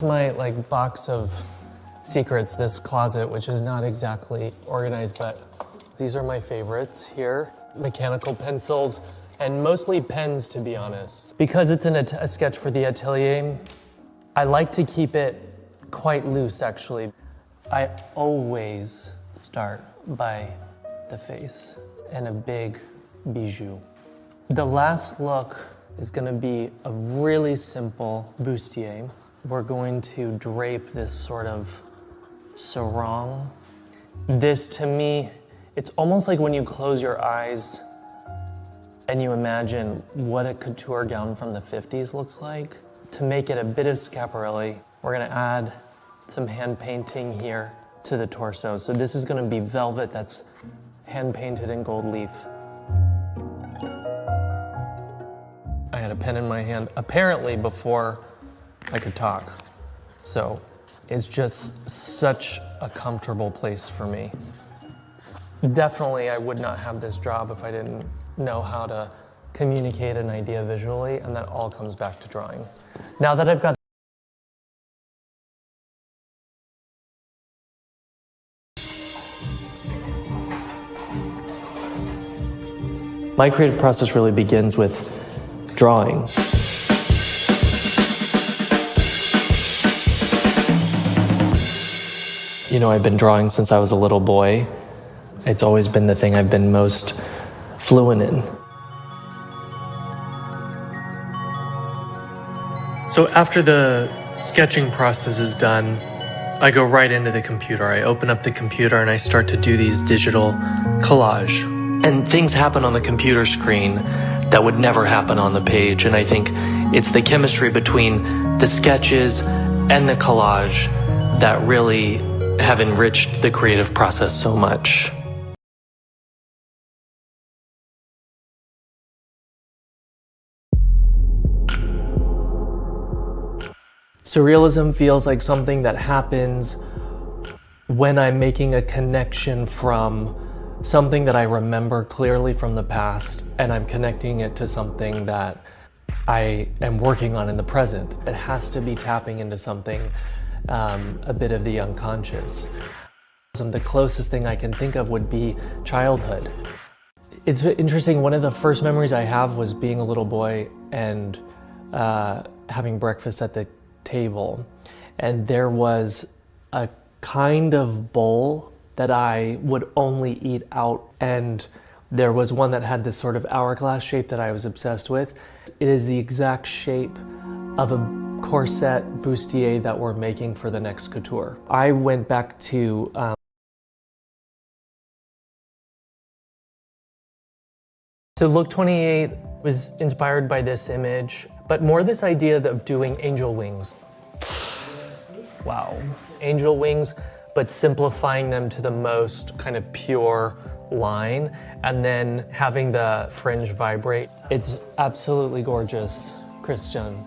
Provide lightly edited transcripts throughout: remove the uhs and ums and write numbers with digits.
My box of secrets, this closet, which is not exactly organized, but these are my favorites here. Mechanical pencils and mostly pens, to be honest. Because it's a sketch for the atelier, I like to keep it quite loose, actually. I always start by the face and a big bijou. The last look is gonna be a really simple bustier. We're going to drape this sort of sarong. This, to me, it's almost like when you close your eyes and you imagine what a couture gown from the 50s looks like. To make it a bit of Schiaparelli, we're gonna add some hand painting here to the torso. So this is gonna be velvet that's hand painted in gold leaf. I had a pen in my hand, apparently before I could talk. So it's just such a comfortable place for me. Definitely, I would not have this job if I didn't know how to communicate an idea visually, and that all comes back to drawing. Now that I've got my creative process really begins with drawing. You know, I've been drawing since I was a little boy. It's always been the thing I've been most fluent in. So after the sketching process is done, I go right into the computer. I open up the computer and I start to do these digital collage. And things happen on the computer screen that would never happen on the page. And I think it's the chemistry between the sketches and the collage that really have enriched the creative process so much. Surrealism feels like something that happens when I'm making a connection from something that I remember clearly from the past, and I'm connecting it to something that I am working on in the present. It has to be tapping into something, a bit of the unconscious. The closest thing I can think of would be childhood. It's interesting, one of the first memories I have was being a little boy and having breakfast at the table. And there was a kind of bowl that I would only eat out. And there was one that had this sort of hourglass shape that I was obsessed with. It is the exact shape of a corset bustier that we're making for the next couture. I went back to So look 28 was inspired by this image, but more this idea of doing angel wings. Wow, angel wings, but simplifying them to the most kind of pure line, and then having the fringe vibrate. It's absolutely gorgeous, Christian.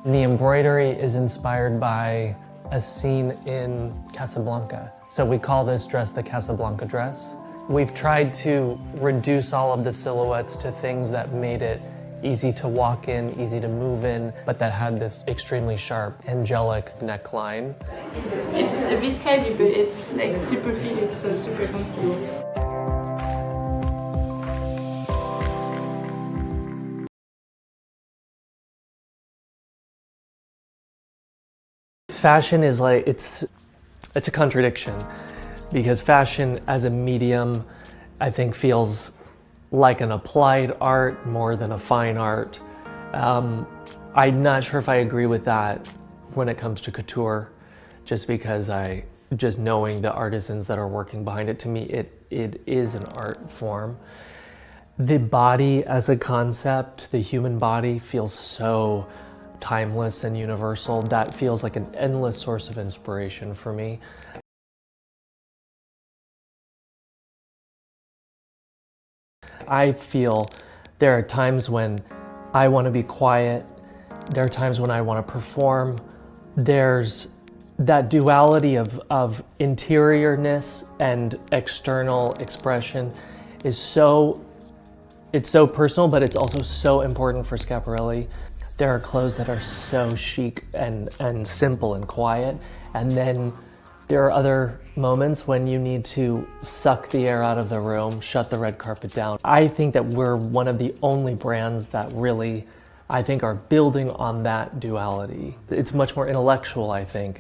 The embroidery is inspired by a scene in Casablanca. So we call this dress the Casablanca dress. We've tried to reduce all of the silhouettes to things that made it easy to walk in, easy to move in, but that had this extremely sharp, angelic neckline. It's a bit heavy, but it's like super fit, it's super comfortable. Fashion is like, it's a contradiction, because fashion as a medium, I think feels like an applied art more than a fine art. I'm not sure if I agree with that when it comes to couture, just because just knowing the artisans that are working behind it, to me, it is an art form. The body as a concept, the human body, feels so timeless and universal. That feels like an endless source of inspiration for me. I feel there are times when I want to be quiet. There are times when I want to perform. There's that duality of interiorness and external expression is it's so personal, but it's also so important for Schiaparelli. There are clothes that are so chic and simple and quiet, and then there are other moments when you need to suck the air out of the room, shut the red carpet down. I think that we're one of the only brands that really, I think, are building on that duality. It's much more intellectual, I think,